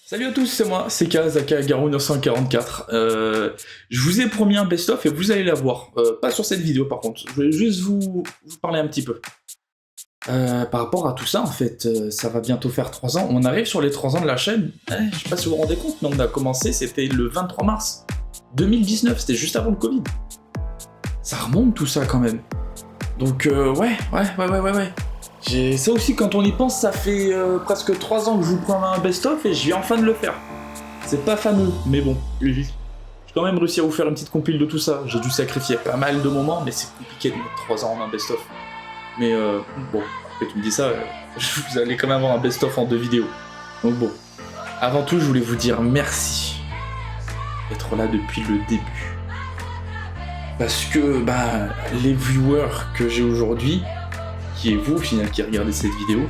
Salut à tous, c'est moi, c'est Kaz, aka Garou 944. Je vous ai promis un best-of et vous allez l'avoir. Pas sur cette vidéo par contre, je vais juste vous parler un petit peu. Par rapport à tout ça, en fait, ça va bientôt faire 3 ans. On arrive sur les 3 ans de la chaîne. Je sais pas si vous vous rendez compte, mais on a commencé, c'était le 23 mars 2019, c'était juste avant le Covid. Ça remonte tout ça quand même. Donc ouais. Ça aussi, quand on y pense, ça fait presque 3 ans que je vous prends un best-of et je viens enfin de le faire. C'est pas fameux, mais bon, j'ai quand même réussi à vous faire une petite compile de tout ça. J'ai dû sacrifier pas mal de moments, mais c'est compliqué de mettre 3 ans en un best-of. Mais bon, après tu me dis ça, vous allez quand même avoir un best-of en 2 vidéos. Donc bon, avant tout, je voulais vous dire merci d'être là depuis le début. Parce que, les viewers que j'ai aujourd'hui, qui est vous au final qui regardez cette vidéo,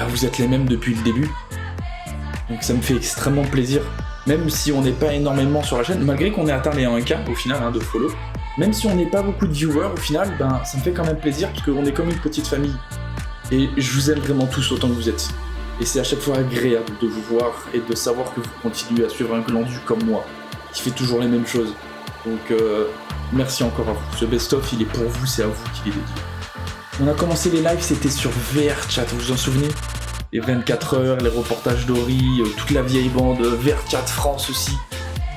vous êtes les mêmes depuis le début. Donc ça me fait extrêmement plaisir. Même si on n'est pas énormément sur la chaîne, malgré qu'on ait atteint les 1K au final de follow, même si on n'est pas beaucoup de viewers au final, ça me fait quand même plaisir parce qu'on est comme une petite famille. Et je vous aime vraiment tous autant que vous êtes. Et c'est à chaque fois agréable de vous voir et de savoir que vous continuez à suivre un glandu comme moi, qui fait toujours les mêmes choses. Donc merci encore à vous. Ce best-of il est pour vous, c'est à vous qu'il est dédié. On a commencé les lives, c'était sur VRChat, vous vous en souvenez? Les 24 heures, les reportages d'Ori, toute la vieille bande, VRChat France aussi.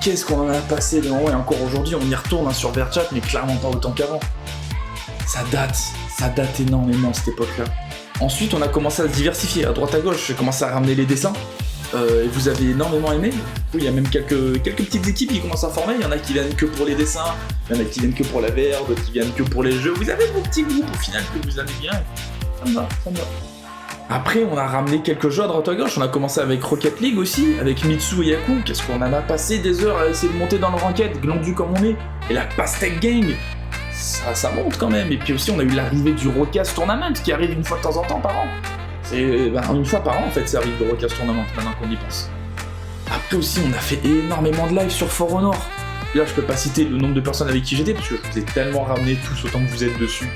Qu'est-ce qu'on en a passé de et encore aujourd'hui, on y retourne sur VRChat, mais clairement pas autant qu'avant. Ça date énormément cette époque-là. Ensuite, on a commencé à se diversifier, à droite à gauche, j'ai commencé à ramener les dessins. Et vous avez énormément aimé. Il y a même quelques petites équipes qui commencent à former. Il y en a qui viennent que pour les dessins, il y en a qui viennent que pour la VR, d'autres qui viennent que pour les jeux. Vous avez vos petits groupes au final que vous aimez bien. Ça me va. Après, on a ramené quelques jeux à droite à gauche. On a commencé avec Rocket League aussi, avec Mitsu et Yaku. Qu'est-ce qu'on en a passé des heures à essayer de monter dans le ranked, glandu comme on est. Et la Pastèque Gang, ça monte quand même. Et puis aussi, on a eu l'arrivée du Rocast Tournament qui arrive une fois de temps en temps par an. C'est une fois par an en fait, ça arrive le Rocast Tournament maintenant qu'on y pense. Après aussi, on a fait énormément de lives sur For Honor. Et là, je peux pas citer le nombre de personnes avec qui j'étais parce que je vous ai tellement ramené tous autant que vous êtes dessus.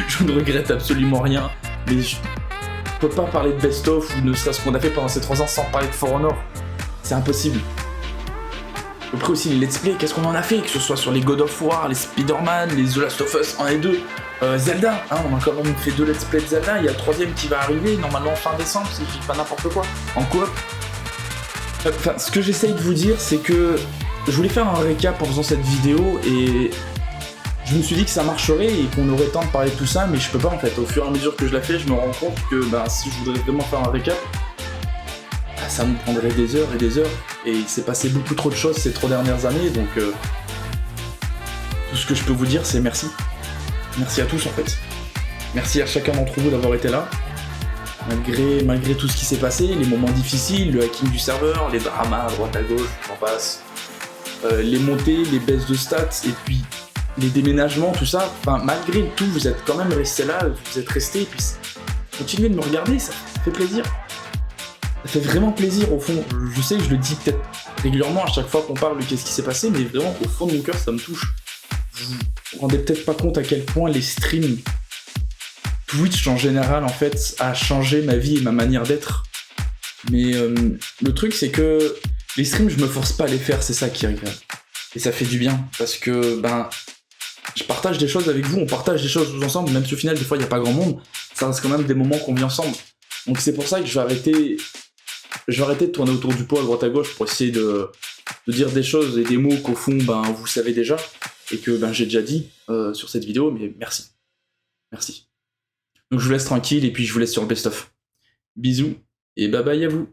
Je ne regrette absolument rien, mais je peux pas parler de best-of ou ne serait-ce qu'on a fait pendant ces 3 ans sans parler de For Honor. C'est impossible. Après aussi, les let's play, qu'est-ce qu'on en a fait? Que ce soit sur les God of War, les Spider-Man, les The Last of Us 1 et 2. Zelda, on a quand même fait 2 let's play de Zelda, il y a le 3ème qui va arriver, normalement fin décembre, si je dis pas n'importe quoi, en coop. Enfin, ce que j'essaye de vous dire, c'est que je voulais faire un récap en faisant cette vidéo, et je me suis dit que ça marcherait et qu'on aurait le temps de parler de tout ça, mais je peux pas en fait. Au fur et à mesure que je la fais, je me rends compte que si je voudrais vraiment faire un récap, ça me prendrait des heures et des heures, et il s'est passé beaucoup trop de choses ces 3 dernières années, donc tout ce que je peux vous dire, c'est merci. Merci à tous en fait. Merci à chacun d'entre vous d'avoir été là. Malgré tout ce qui s'est passé, les moments difficiles, le hacking du serveur, les dramas à droite à gauche, j'en passe. Les montées, les baisses de stats, et puis les déménagements, tout ça. Malgré tout, vous êtes quand même restés là, vous êtes restés, et puis continuez de me regarder, ça fait plaisir. Ça fait vraiment plaisir au fond. Je sais que je le dis peut-être régulièrement à chaque fois qu'on parle de qu'est-ce qui s'est passé, mais vraiment au fond de mon cœur, ça me touche. Vous vous rendez peut-être pas compte à quel point les streams, Twitch en général en fait, a changé ma vie et ma manière d'être. Mais le truc c'est que les streams je me force pas à les faire, c'est ça qui est agréable. Et ça fait du bien, parce que je partage des choses avec vous, on partage des choses tous ensemble, même si au final des fois il n'y a pas grand monde, ça reste quand même des moments qu'on vit ensemble. Donc c'est pour ça que je vais arrêter de tourner autour du pot à droite à gauche pour essayer de dire des choses et des mots qu'au fond vous savez déjà. Et que j'ai déjà dit sur cette vidéo, mais merci. Merci. Donc je vous laisse tranquille et puis je vous laisse sur le best-of. Bisous et bye bye à vous.